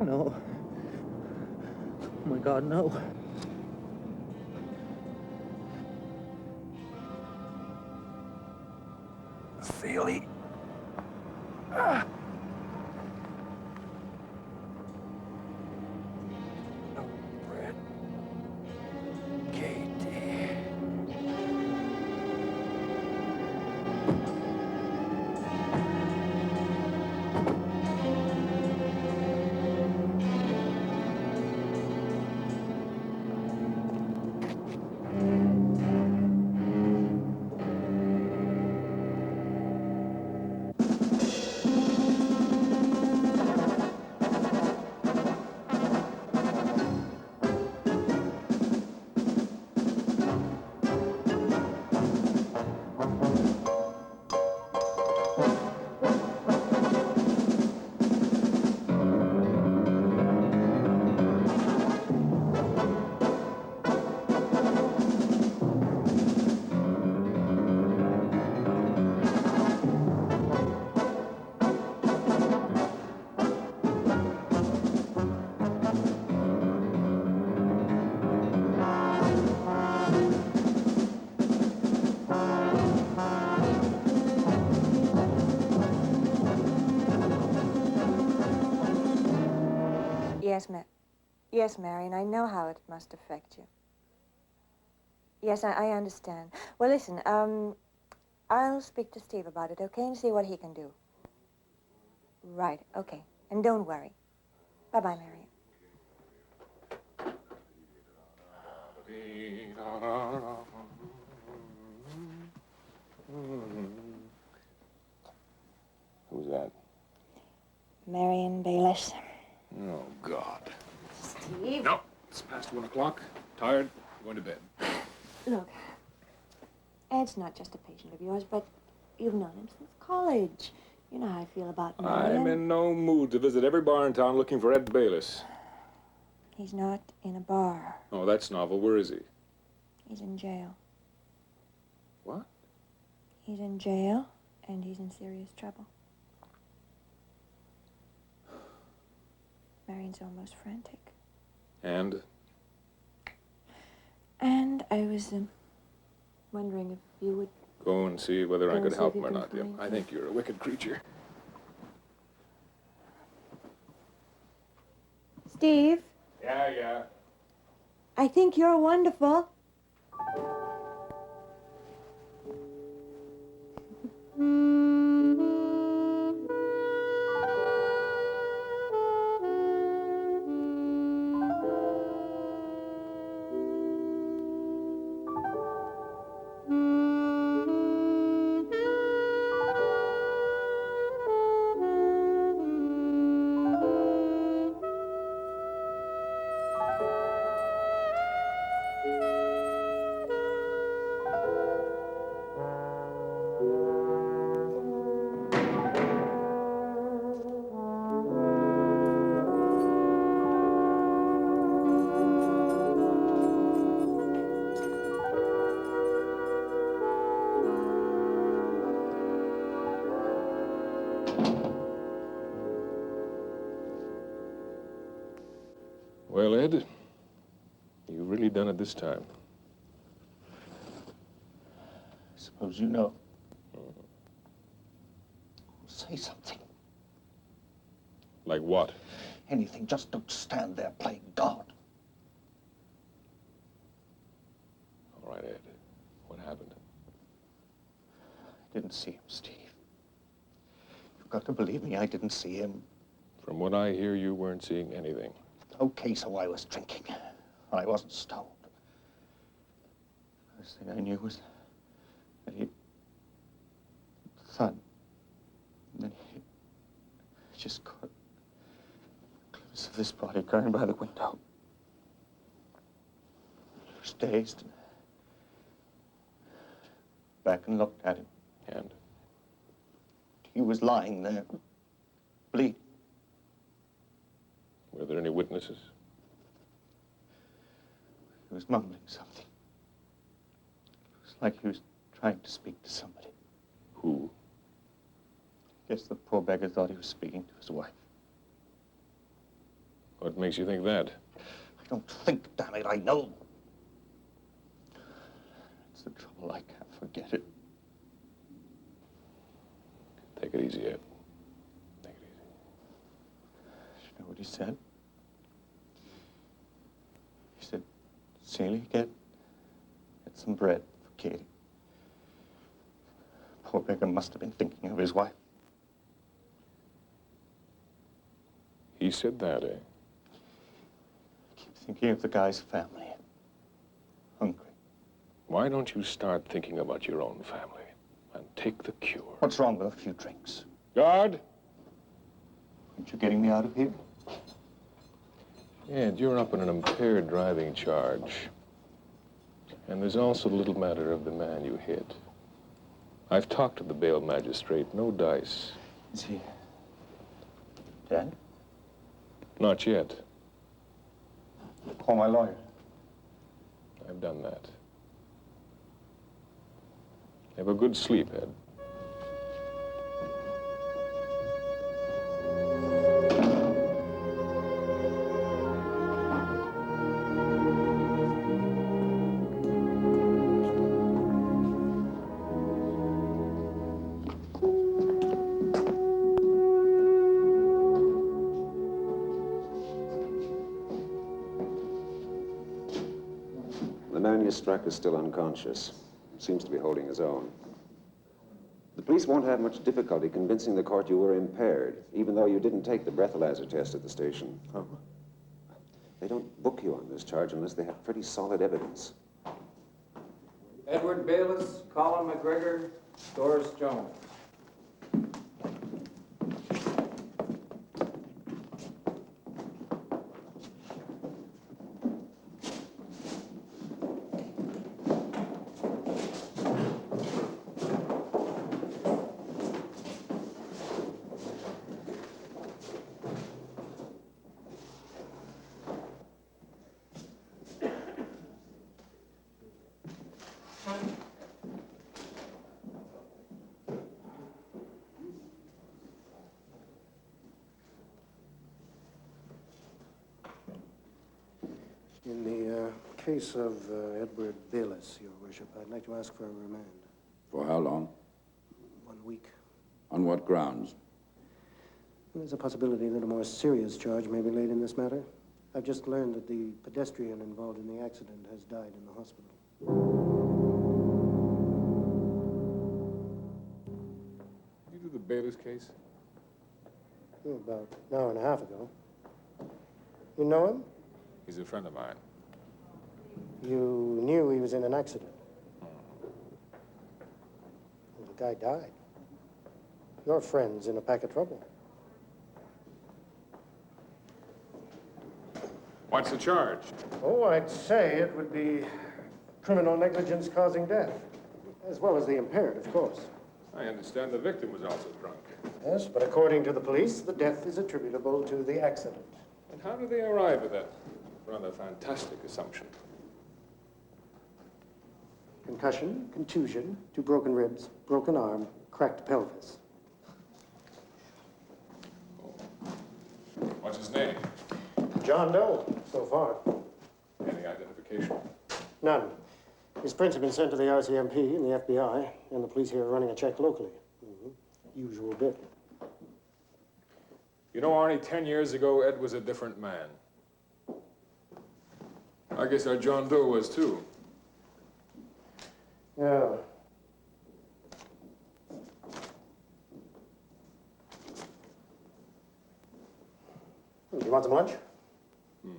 no. Oh, my God, no. Feely. No bread. Katie. Yes, Marion, I know how it must affect you. Yes, I understand. Well, listen, I'll speak to Steve about it, okay, and see what he can do. Right, okay. And don't worry. Bye-bye, Marion. Who's that? Marion Bayless. Oh, God. Steve? No, it's past 1 o'clock. Tired. Going to bed. Look, Ed's not just a patient of yours, but you've known him since college. You know how I feel about Marion. I'm in no mood to visit every bar in town looking for Ed Bayless. He's not in a bar. Oh, that's novel. Where is he? He's in jail. What? He's in jail, and he's in serious trouble. Marion's almost frantic. And? And I was wondering if you would... Go and see whether I could help him or can not, dear. find I him. think you're a wicked creature. Steve, Yeah. I think you're wonderful. Well, Ed, you've really done it this time. I suppose you know. Say something. Like what? Anything. Just don't stand there playing God. All right, Ed. What happened? I didn't see him, Steve. You've got to believe me, I didn't see him. From what I hear, you weren't seeing anything. Okay, so I was drinking. I wasn't stoned. First thing I knew was that he... thud. And then he just caught a glimpse of this body crying by the window. He was dazed. And back and looked at him. And? He was lying there, bleeding. Were there any witnesses? He was mumbling something. It was like he was trying to speak to somebody. Who? I guess the poor beggar thought he was speaking to his wife. What makes you think that? I don't think, damn it, I know. It's the trouble, I can't forget it. Take it easy, Ed. Take it easy. You know what he said? He said, Celie, get some bread for Katie. Poor beggar must have been thinking of his wife. He said that, eh? Keep thinking of the guy's family. Hungry. Why don't you start thinking about your own family and take the cure? What's wrong with a few drinks? Guard! Aren't you getting me out of here? Ed, you're up on an impaired driving charge. And there's also the little matter of the man you hit. I've talked to the bail magistrate. No dice. Is he dead? Not yet. Call my lawyer. I've done that. Have a good sleep, Ed. The man you struck is still unconscious. Seems to be holding his own. The police won't have much difficulty convincing the court you were impaired, even though you didn't take the breathalyzer test at the station. Oh. They don't book you on this charge unless they have pretty solid evidence. Edward Bayless, Colin McGregor, Doris Jones. In the case of Edward Bayless, Your Worship, I'd like to ask for a remand. For how long? 1 week. On what grounds? There's a possibility that a more serious charge may be laid in this matter. I've just learned that the pedestrian involved in the accident has died in the hospital. You do the Bayless case? About an hour and a half ago. You know him? He's a friend of mine. You knew he was in an accident. Well, the guy died. Your friend's in a pack of trouble. What's the charge? Oh, I'd say it would be criminal negligence causing death, as well as the impaired, of course. I understand the victim was also drunk. Yes, but according to the police, the death is attributable to the accident. And how did they arrive at that rather fantastic assumption? Concussion, contusion, 2 broken ribs, broken arm, cracked pelvis. What's his name? John Doe, so far. Any identification? None. His prints have been sent to the RCMP and the FBI, and the police here are running a check locally. Usual bit. You know, Arnie, 10 years ago, Ed was a different man. I guess our John Doe was, too. Yeah. Do you want some lunch? All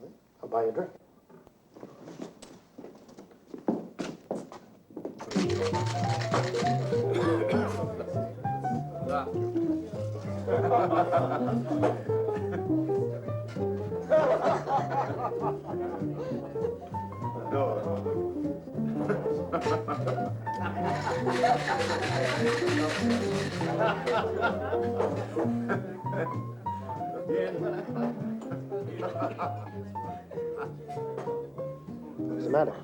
right. I'll buy you a drink. What's the matter?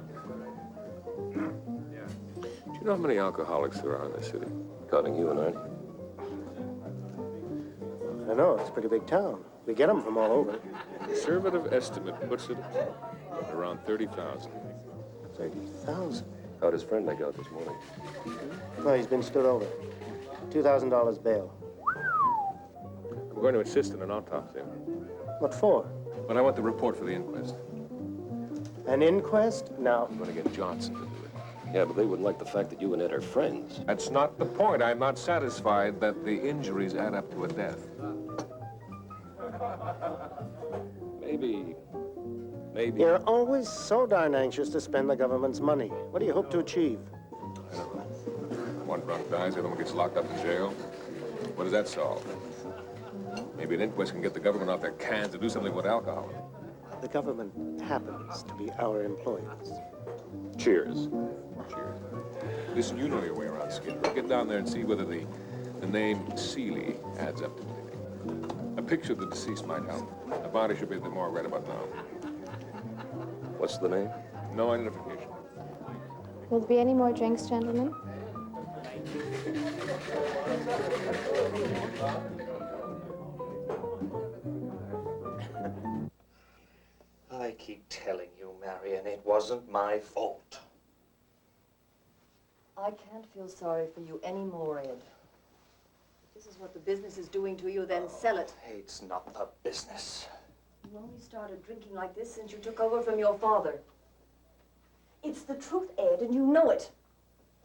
Do you know how many alcoholics there are in this city? Counting you and Arnie. I know, it's a pretty big town. We get them from all over. Conservative estimate puts it at around 30,000. 30,000. How'd his friend make out this morning? No, he's been stood over. $2,000 bail. I'm going to insist on an autopsy. What for? But I want the report for the inquest. An inquest? No. I'm going to get Johnson to do it. Yeah, but they wouldn't like the fact that you and Ed are friends. That's not the point. I'm not satisfied that the injuries add up to a death. Maybe. You're always so darn anxious to spend the government's money. What do you hope to achieve? I don't know. One drunk dies, the other one gets locked up in jail. What does that solve? Maybe an inquest can get the government off their cans to do something with alcohol. The government happens to be our employers. Cheers. Cheers. Listen, you know your way around Skidrow. Get down there and see whether the name Seeley adds up to anything. A picture of the deceased might help. The body should be at the morgue right about now. What's the name? No identification. Will there be any more drinks, gentlemen? I keep telling you, Marion, it wasn't my fault. I can't feel sorry for you anymore, Ed. If this is what the business is doing to you, then sell it. It's not the business. You only started drinking like this since you took over from your father. It's the truth, Ed, and you know it.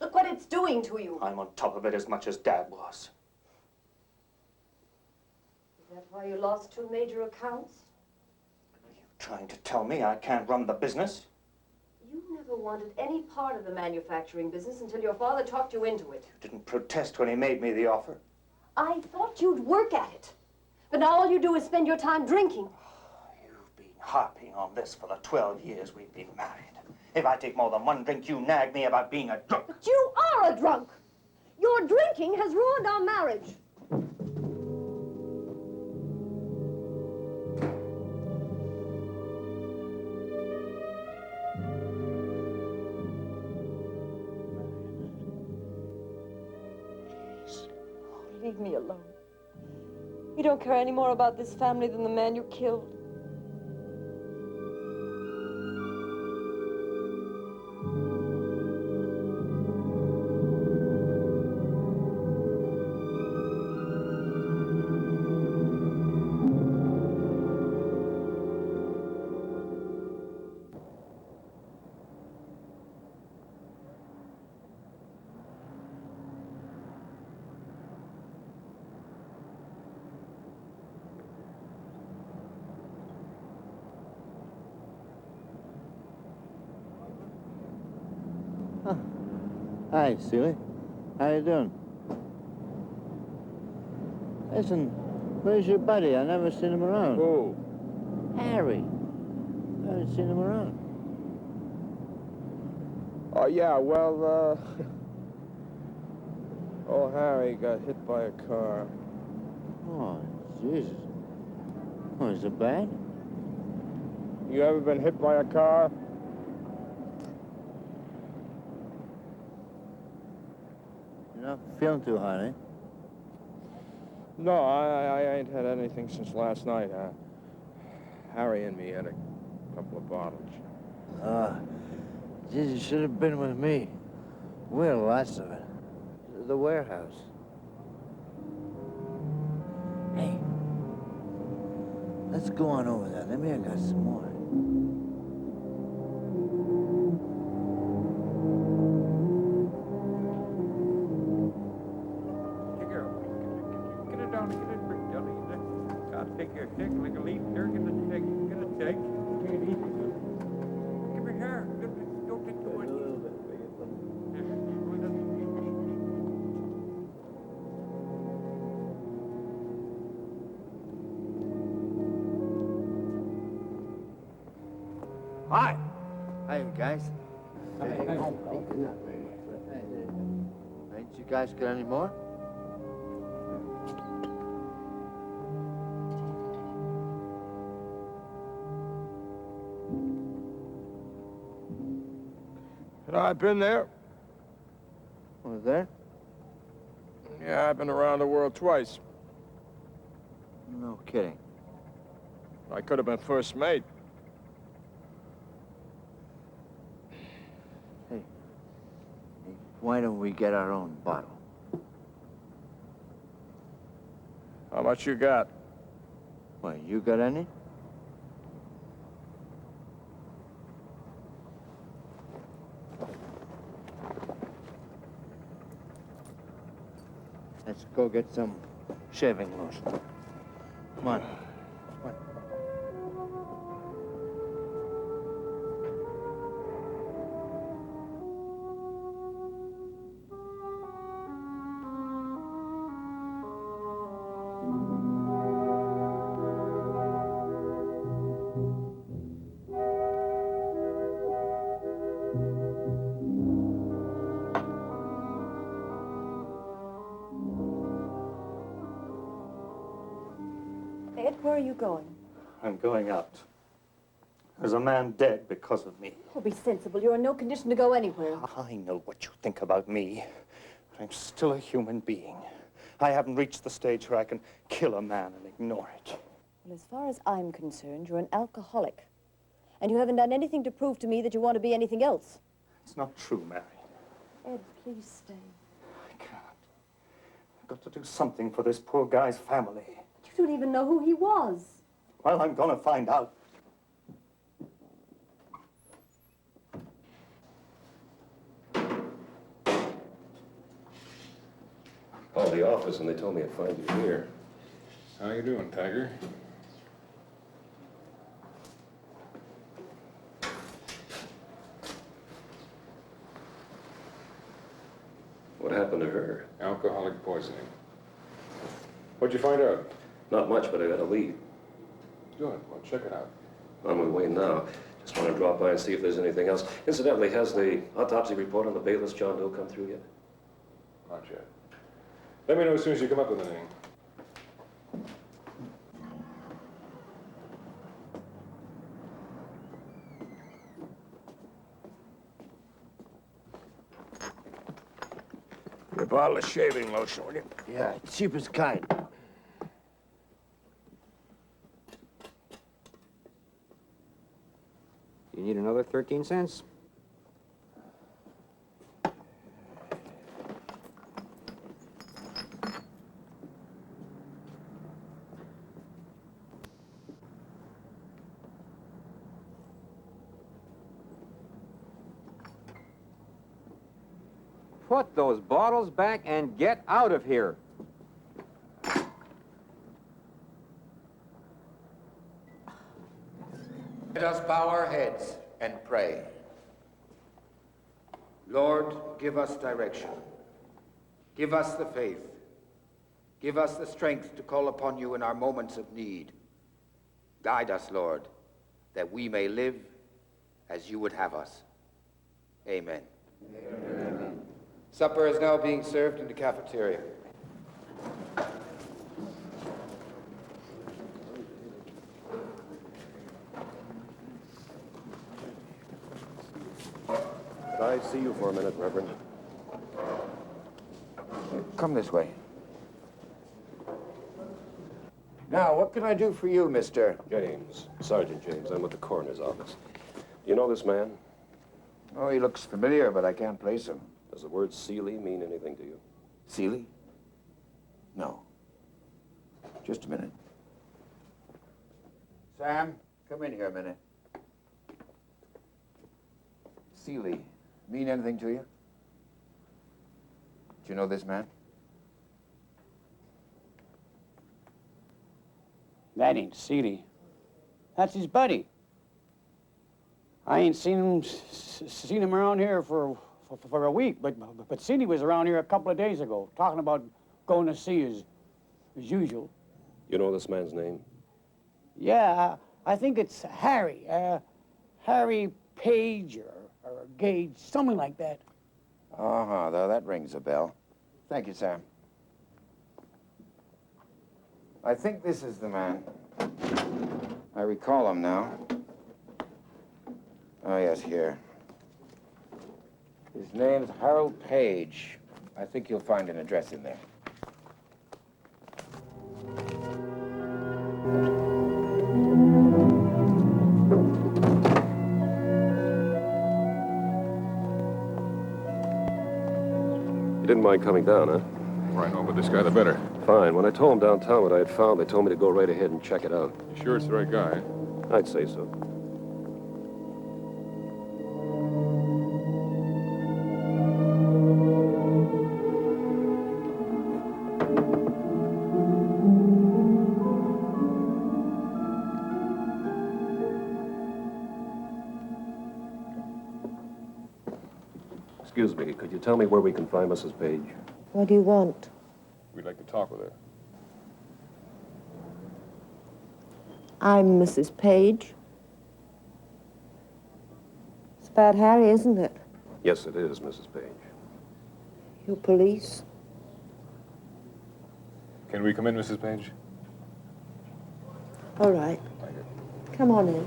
Look what it's doing to you. I'm on top of it as much as Dad was. Is that why you lost 2 major accounts? Trying to tell me I can't run the business? You never wanted any part of the manufacturing business until your father talked you into it. You didn't protest when he made me the offer. I thought you'd work at it. But now all you do is spend your time drinking. You've been harping on this for the 12 years we've been married. If I take more than one drink, you nag me about being a drunk. But you are a drunk. Your drinking has ruined our marriage. Leave me alone. You don't care any more about this family than the man you killed. Hi, Seeley. How you doing? Listen, where's your buddy? I never seen him around. Who? Harry. I haven't seen him around. Oh, yeah, well, old Harry got hit by a car. Oh, Jesus. Oh, is it bad? You ever been hit by a car? You're not feeling too hot, eh? No, I ain't had anything since last night. Harry and me had a couple of bottles. Geez, you should have been with me. We had lots of it. The warehouse. Hey, let's go on over there. Let me, I got some more. Get it down, get it quick, Johnny. Gotta take your stick like a leaf there. Get the stick, get a stick. Take it easy. Give me here. Don't take too much. Hi. Hi, guys. Ain't you guys got any more? I've been there. Was there? Yeah, I've been around the world twice. No kidding. I could have been first mate. Hey, why don't we get our own bottle? How much you got? Why, you got any? Let's go get some shaving lotion. Come on. Come on. Ed, where are you going? I'm going out. There's a man dead because of me. Oh, be sensible. You're in no condition to go anywhere. I know what you think about me, but I'm still a human being. I haven't reached the stage where I can kill a man and ignore it. Well, as far as I'm concerned, you're an alcoholic. And you haven't done anything to prove to me that you want to be anything else. It's not true, Mary. Ed, please stay. I can't. I've got to do something for this poor guy's family. You don't even know who he was. Well, I'm gonna find out. Called the office and they told me I'd find you here. How you doing, Tiger? What happened to her? Alcoholic poisoning. What'd you find out? Not much, but I got a lead. Good. Well, check it out. On my way now. Just want to drop by and see if there's anything else. Incidentally, has the autopsy report on the bailiff's John Doe come through yet? Not yet. Let me know as soon as you come up with anything. A bottle of shaving lotion, will you? Yeah, cheapest kind. You need another 13 cents? Put those bottles back and get out of here. Let us bow our heads and pray. Lord, give us direction. Give us the faith. Give us the strength to call upon you in our moments of need. Guide us, Lord, that we may live as you would have us. Amen. Amen. Supper is now being served in the cafeteria. Could I see you for a minute, Reverend? Come this way. Now, what can I do for you, mister? James. Sergeant James. I'm with the coroner's office. You know this man? Oh, he looks familiar, but I can't place him. Does the word Seeley mean anything to you? Seeley? No. Just a minute. Sam, come in here a minute. Seeley, mean anything to you? Do you know this man? That ain't Seeley. That's his buddy. I ain't seen him around here for a week, but Seeley was around here a couple of days ago, talking about going to sea as usual. You know this man's name? Yeah, I think it's Harry. Harry Page or Gage, something like that. Uh-huh, that rings a bell. Thank you, Sam. I think this is the man. I recall him now. Oh, yes, here. His name's Harold Page. I think you'll find an address in there. You didn't mind coming down, huh? Right over this guy, the better. Fine. When I told them downtown what I had found, they told me to go right ahead and check it out. You sure it's the right guy? I'd say so. Excuse me, could you tell me where we can find Mrs. Page? What do you want? We'd like to talk with her. I'm Mrs. Page. It's about Harry, isn't it? Yes, it is, Mrs. Page. You police? Can we come in, Mrs. Page? All right. Come on in.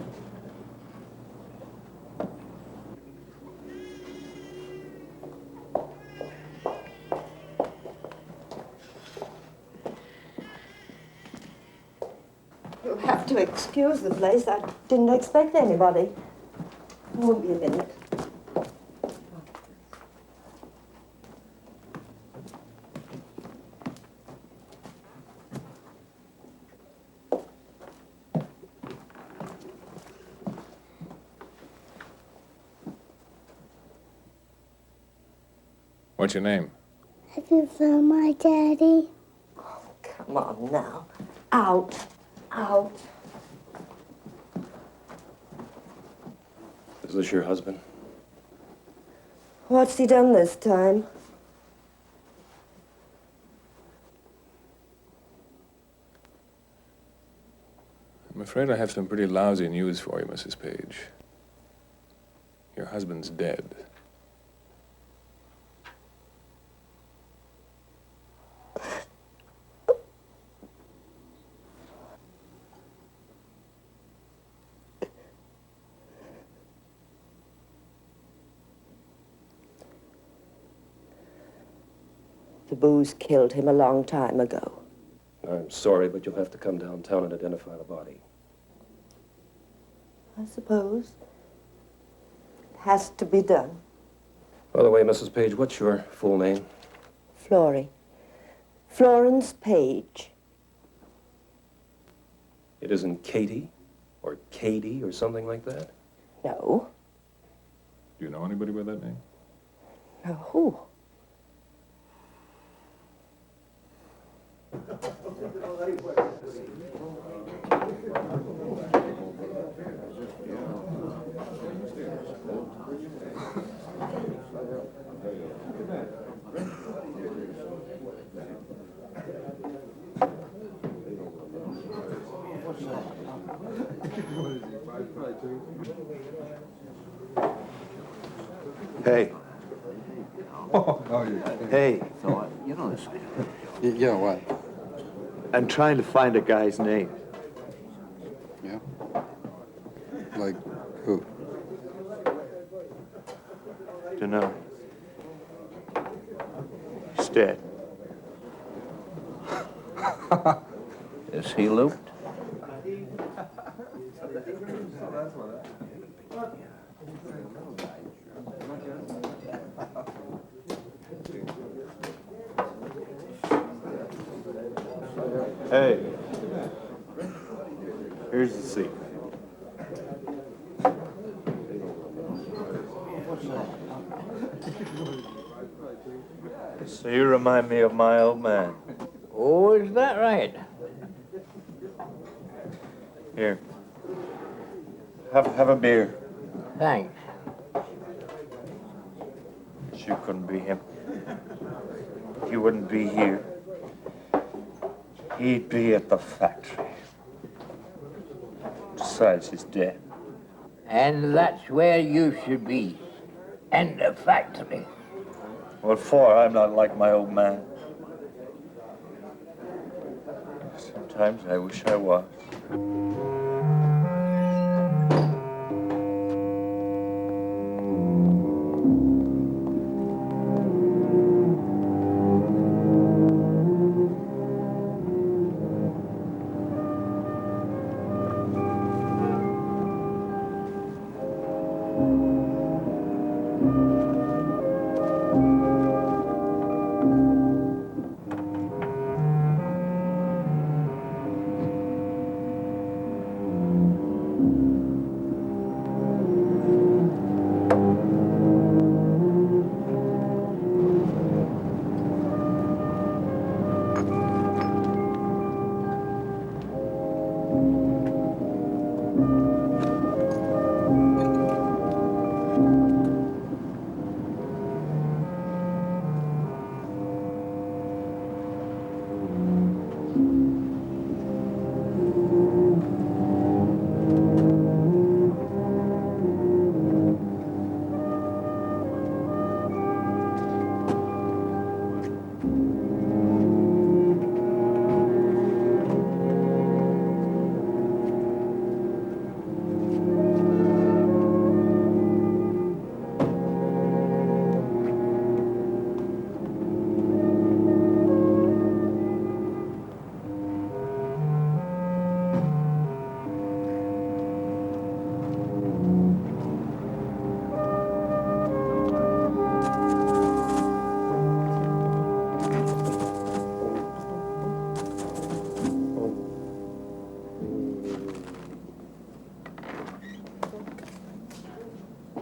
You'll have to excuse the place. I didn't expect anybody. Won't be a minute. What's your name? Have you found my daddy? Come on now. Out. Out. Is this your husband? What's he done this time? I'm afraid I have some pretty lousy news for you, Mrs. Page. Your husband's dead. The booze killed him a long time ago. I'm sorry, but you'll have to come downtown and identify the body. I suppose. It has to be done. By the way, Mrs. Page, what's your full name? Florrie. Florence Page. It isn't Katie or Katie or something like that? No. Do you know anybody by that name? No. Hey. Oh, no, you Hey. So, you know this. Yeah, what? I'm trying to find a guy's name. Yeah? Like who? Dunno. He's dead. Is he looped? Hey. Here's the secret. So you remind me of my old man. Oh, is that right? Here. Have a beer. Thanks. But you couldn't be him. He wouldn't be here. He'd be at the factory. Besides, he's dead. And that's where you should be. In the factory. What for? I'm not like my old man. Sometimes I wish I was.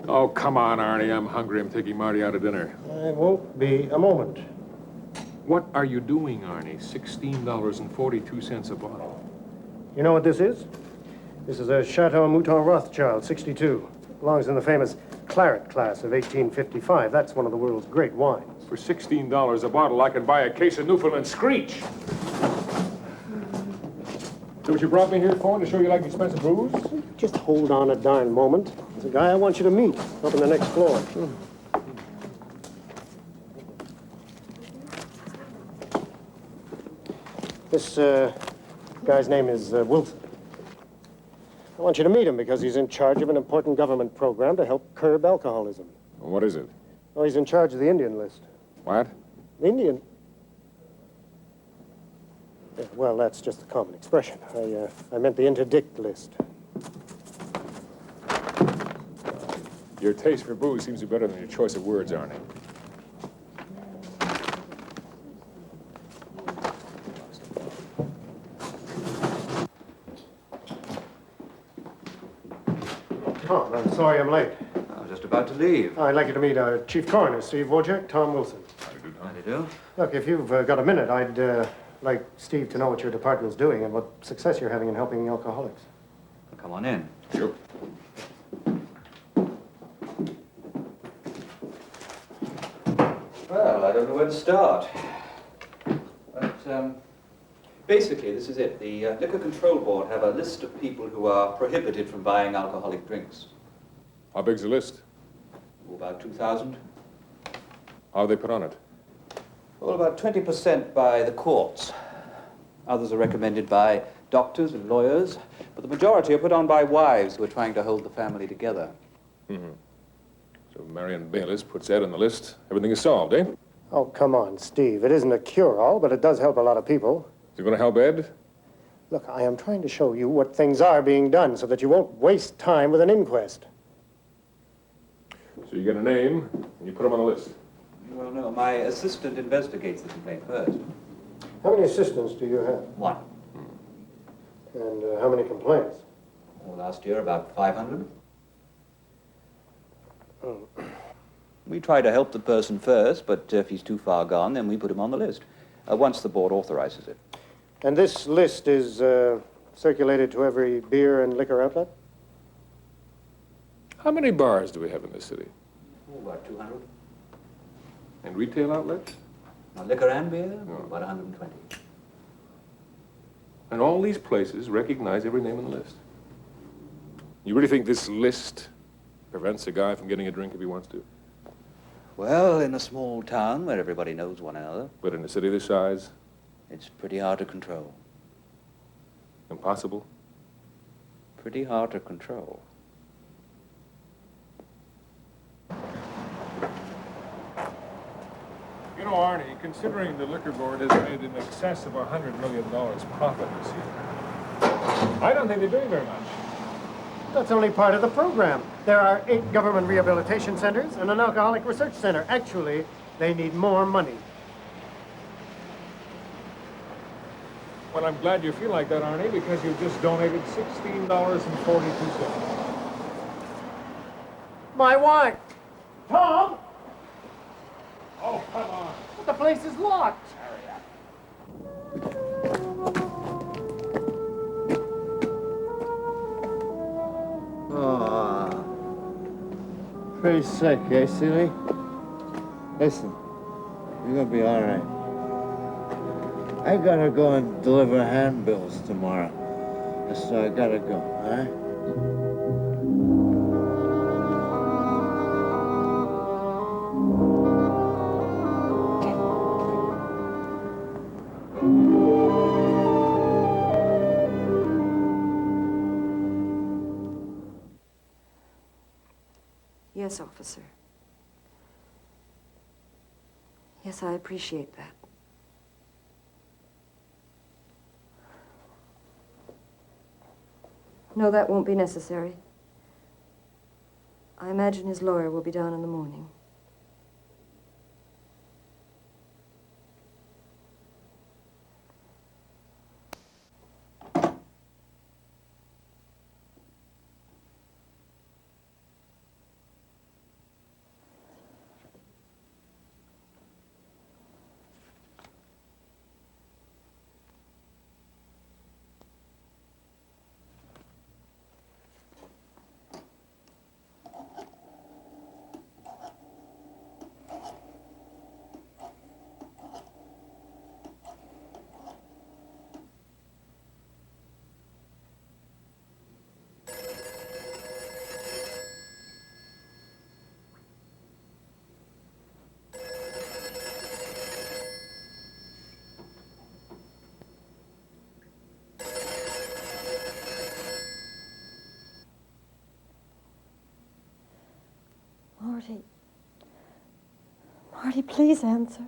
Oh, come on, Arnie. I'm hungry. I'm taking Marty out to dinner. It won't be a moment. What are you doing, Arnie? $16.42 a bottle. You know what this is? This is a Chateau Mouton Rothschild, 62. Belongs in the famous Claret class of 1855. That's one of the world's great wines. For $16 a bottle, I can buy a case of Newfoundland Screech. So what you brought me here for, to show you like expensive booze? Just hold on a darn moment. There's a guy I want you to meet up on the next floor. This guy's name is Wilson. I want you to meet him because he's in charge of an important government program to help curb alcoholism. What is it? Oh, he's in charge of the Indian list. What? The Indian? Yeah, well, that's just a common expression. I meant the interdict list. Your taste for booze seems to be better than your choice of words, Arnie. Tom, I'm sorry I'm late. I was just about to leave. I'd like you to meet our chief coroner, Steve Wojeck, Tom Wilson. How do you do? Look, if you've got a minute, I'd like Steve to know what your department's doing and what success you're having in helping alcoholics. Well, come on in. Sure. Well, I don't know where to start. But, basically, this is it. The Liquor Control Board have a list of people who are prohibited from buying alcoholic drinks. How big's the list? Oh, about 2,000. How are they put on it? Well, about 20% by the courts. Others are recommended by doctors and lawyers, but the majority are put on by wives who are trying to hold the family together. Mm-hmm. So Marion Bayliss puts Ed on the list. Everything is solved, eh? Oh, come on, Steve. It isn't a cure-all, but it does help a lot of people. Is it going to help Ed? Look, I am trying to show you what things are being done so that you won't waste time with an inquest. So you get a name, and you put him on the list. Well, no, my assistant investigates the complaint first. How many assistants do you have? One. And how many complaints? Well, last year, about 500. Oh. We try to help the person first, but if he's too far gone, then we put him on the list, once the board authorizes it. And this list is circulated to every beer and liquor outlet? How many bars do we have in this city? Oh, about 200. And retail outlets? Now, liquor and beer, about 120. And all these places recognize every name on the list. You really think this list prevents a guy from getting a drink if he wants to? Well, in a small town where everybody knows one another. But in a city this size? It's pretty hard to control. Impossible? Pretty hard to control. You know, Arnie, considering the liquor board has made in excess of $100 million profit this year, I don't think they're doing very much. That's only part of the program. There are 8 government rehabilitation centers and an alcoholic research center. Actually, they need more money. Well, I'm glad you feel like that, Arnie, because you've just donated $16.42. My wife! Tom! Oh, come on. But the place is locked. Oh. Pretty sick, eh, Seeley? Listen, you're gonna be all right. I gotta go and deliver handbills tomorrow. So I gotta go, all right? Yes, officer. Yes, I appreciate that. No, that won't be necessary. I imagine his lawyer will be down in the morning. Marty. Marty, please answer.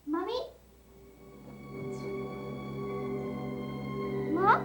Mommy? Mom?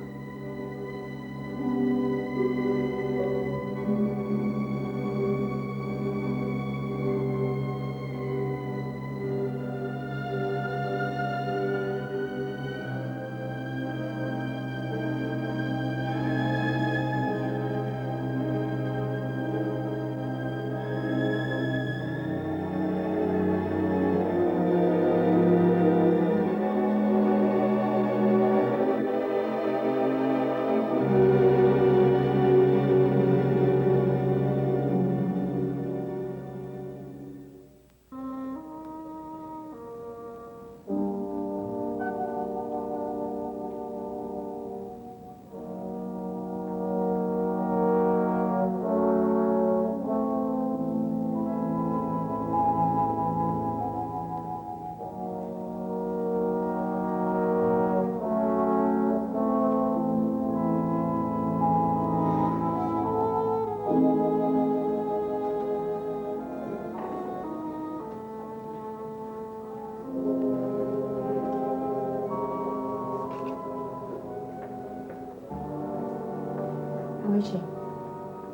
How is she?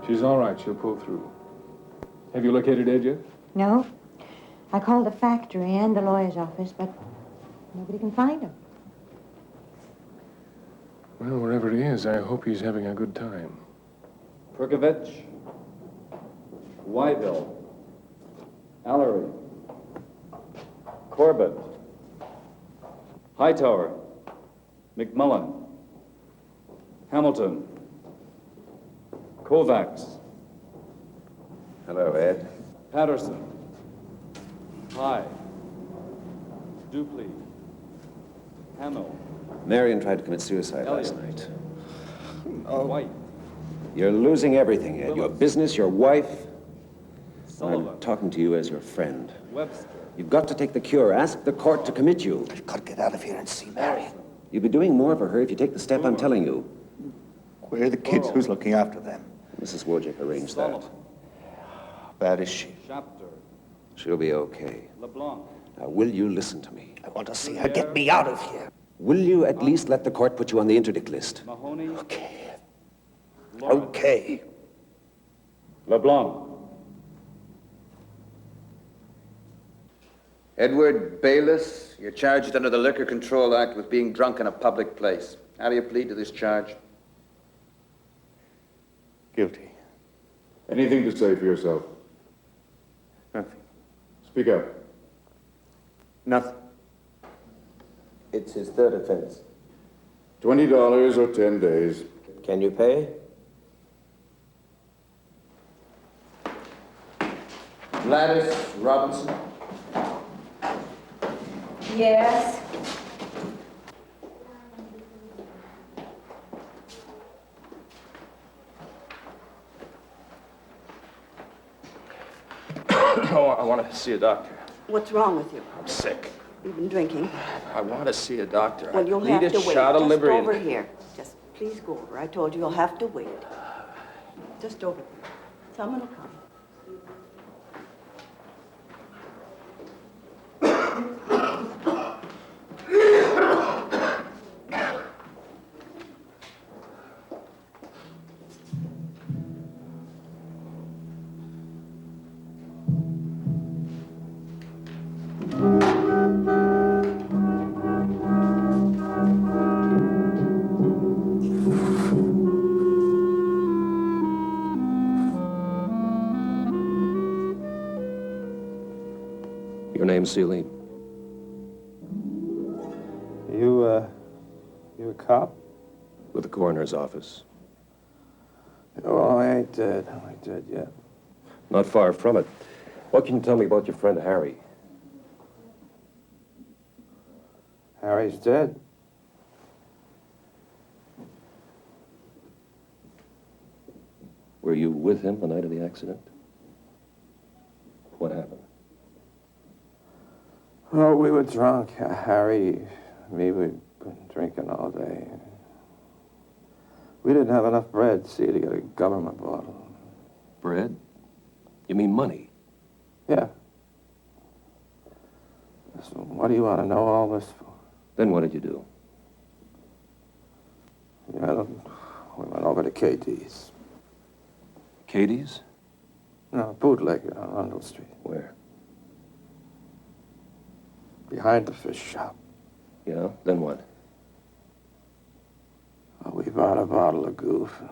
She's all right. She'll pull through. Have you located Ed yet? No. I called the factory and the lawyer's office, but nobody can find him. Well, wherever he is, I hope he's having a good time. Perkovich, Wyville, Allery, Corbett, Hightower, McMullen, Hamilton, Kovacs. Hello, Ed. Patterson, High, Dupley, Hamill, Marion tried to commit suicide last Elliot. night. White, You're losing everything, Ed. Your business, your wife. Sullivan, I'm talking to you as your friend. Webster. You've got to take the cure. Ask the court to commit you. I've got to get out of here and see Marion. You'll be doing more for her if you take the step I'm telling you. Where are the kids? Who's looking after them? Mrs. Wojeck arranged that. Solomon, How bad is she? Shapter, She'll be okay. LeBlanc, Now, will you listen to me? I want to see her. Get me out of here. Will you at least let the court put you on the interdict list? Mahoney, Okay. Lawrence, Okay. LeBlanc. Edward Bayless, you're charged under the Liquor Control Act with being drunk in a public place. How do you plead to this charge? Guilty. Anything to say for yourself? Nothing. Speak up. Nothing. It's his third offense. $20 or 10 days. Can you pay? Gladys Robinson. Yes? Oh, I want to see a doctor. What's wrong with you? I'm sick. You've been drinking. I want to see a doctor. Well, you'll I have need to a wait. shot of Just Librium. over here. Just please go over. I told you you'll have to wait. Just over there. Someone will come. name's Seeley. You a cop? With the coroner's office. Oh, I ain't dead. I ain't dead yet. Not far from it. What can you tell me about your friend Harry? Harry's dead. Were you with him the night of the accident? What happened? Oh, we were drunk. Harry, me, we'd been drinking all day. We didn't have enough bread, see, to get a government bottle. Bread? You mean money? Yeah. So what do you want to know all this for? Then what did you do? Yeah, we went over to KD's. Katie's? No, bootlegger on Rundle Street. Where? Behind the fish shop. Yeah, then what? Well, we bought a bottle of goof.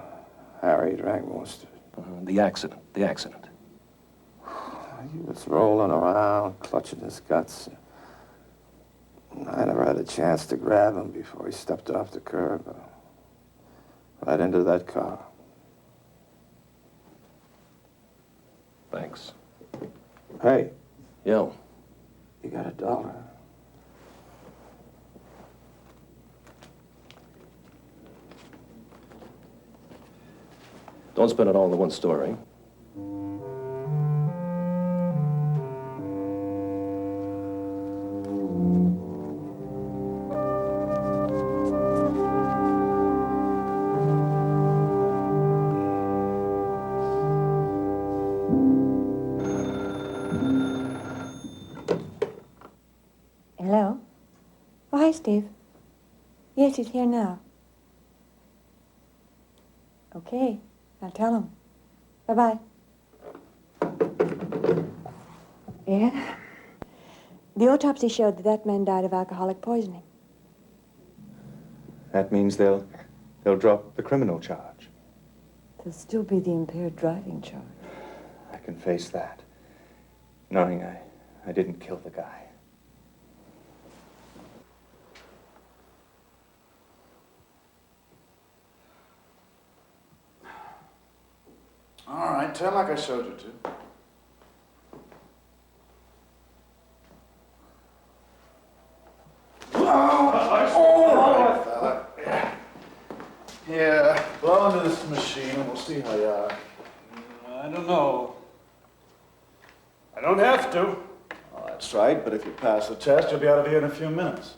Harry drank most of it. The accident. He was rolling around, clutching his guts. I never had a chance to grab him before he stepped off the curb. Right into that car. Thanks. Hey. Yo. You got $1? Don't spend it all in the one store, eh? Hello? Oh, hi, Steve. Yes, he's here now. Okay, I'll tell him. Bye-bye. Yeah? The autopsy showed that that man died of alcoholic poisoning. That means they'll drop the criminal charge. There'll still be the impaired driving charge. I can face that, knowing I didn't kill the guy. All right, tell like I showed you to. All right, fella. Yeah, blow into this machine and we'll see how you are. I don't know. I don't have to. Well, that's right, but if you pass the test, you'll be out of here in a few minutes.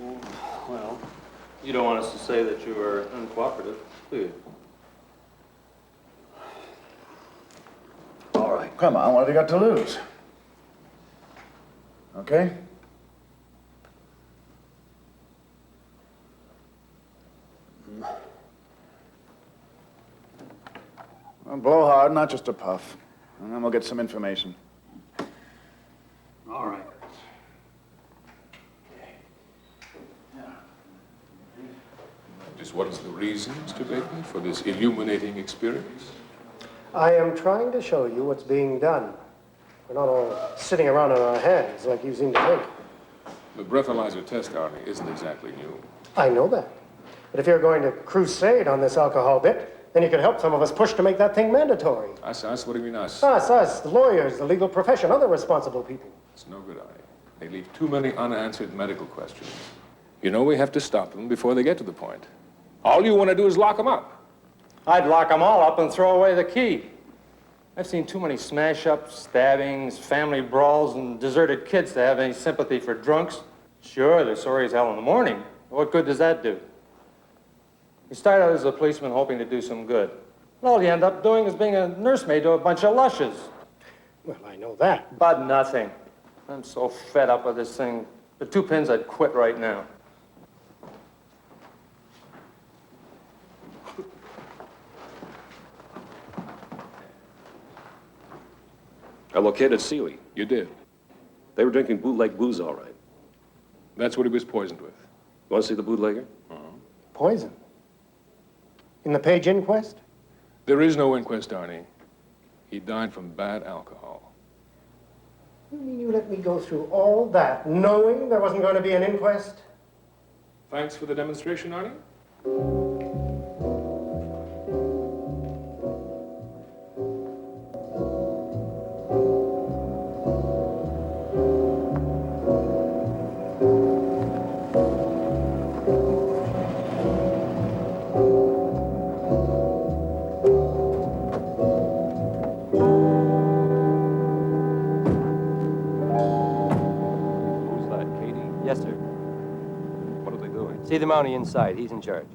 Well, you don't want us to say that you are uncooperative, do you? All right, come on, what have you got to lose? Okay? Well, blow hard, not just a puff. And then we'll get some information. All right. Just what is the reason, Mr. Bateman, for this illuminating experience? I am trying to show you what's being done. We're not all sitting around on our hands like you seem to think. The breathalyzer test, Arnie, isn't exactly new. I know that. But if you're going to crusade on this alcohol bit, then you could help some of us push to make that thing mandatory. Us? What do you mean us? Us, the lawyers, the legal profession, other responsible people. It's no good, Arnie. They leave too many unanswered medical questions. You know we have to stop them before they get to the point. All you want to do is lock them up. I'd lock them all up and throw away the key. I've seen too many smash-ups, stabbings, family brawls, and deserted kids to have any sympathy for drunks. Sure, they're sorry as hell in the morning. What good does that do? You start out as a policeman hoping to do some good. And all you end up doing is being a nursemaid to a bunch of lushes. Well, I know that. But nothing. I'm so fed up with this thing. For 2 pins, I'd quit right now. I located Seeley. You did? They were drinking bootleg booze, all right. That's what he was poisoned with. You want to see the bootlegger? Poison? In the Page inquest? There is no inquest, Arnie. He died from bad alcohol. You mean you let me go through all that, knowing there wasn't going to be an inquest? Thanks for the demonstration, Arnie. Who's that, Katie? Yes, sir. What are they doing? See the Mountie inside. He's in charge.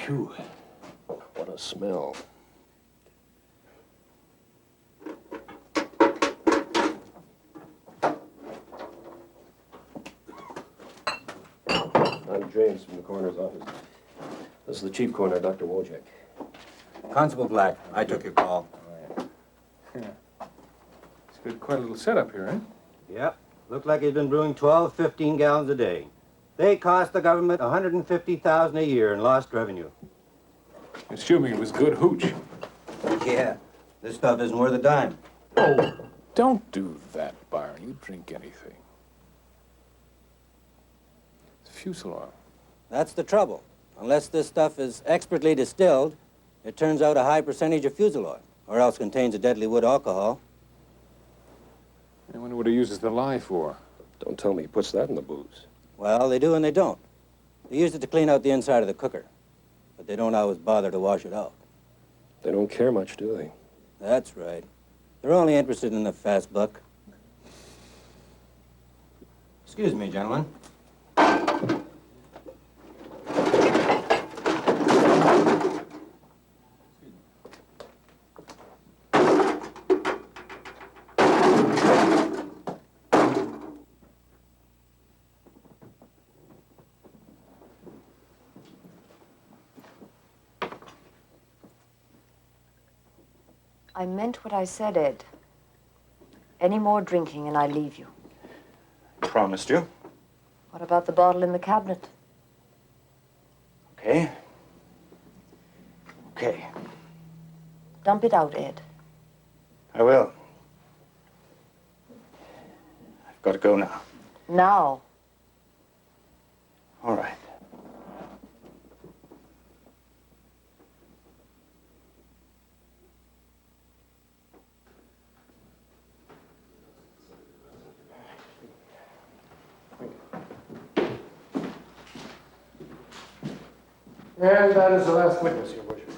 Phew. What a smell. I'm James from the coroner's office. This is the chief coroner, Dr. Wojeck. Constable Black, I took your call. Yeah. It's got quite a little setup here, eh? Yep. Looked like he's been brewing 12, 15 gallons a day. They cost the government $150,000 a year in lost revenue. Assuming it was good hooch. Yeah. This stuff isn't worth a dime. Oh, don't do that, Byron. You drink anything. It's fusel oil. That's the trouble. Unless this stuff is expertly distilled, it turns out a high percentage of fusel oil, or else contains a deadly wood alcohol. I wonder what he uses the lye for. Don't tell me he puts that in the booze. Well, they do and they don't. They use it to clean out the inside of the cooker, but they don't always bother to wash it out. They don't care much, do they? That's right. They're only interested in the fast buck. Excuse me, gentlemen. I meant what I said, Ed. Any more drinking and I leave you. Promised you. What about the bottle in the cabinet? Okay. Okay. Dump it out, Ed. I will. I've got to go now. Now. All right. And that is the last witness, Your Worship.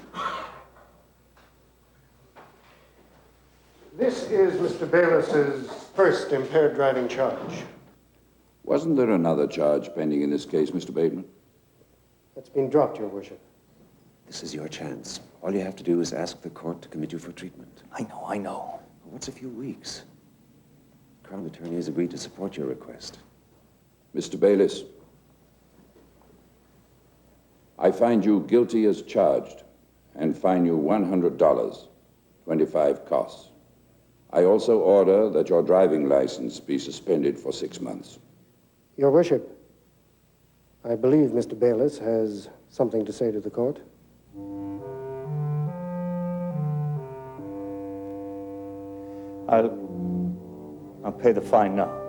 This is Mr. Bayless's first impaired driving charge. Wasn't there another charge pending in this case, Mr. Bateman? That's been dropped, Your Worship. This is your chance. All you have to do is ask the court to commit you for treatment. I know. What's a few weeks? Crown attorney has agreed to support your request. Mr. Bayless, I find you guilty as charged and fine you $100, 25 costs. I also order that your driving license be suspended for 6 months. Your Worship, I believe Mr. Bayless has something to say to the court. I'll pay the fine now.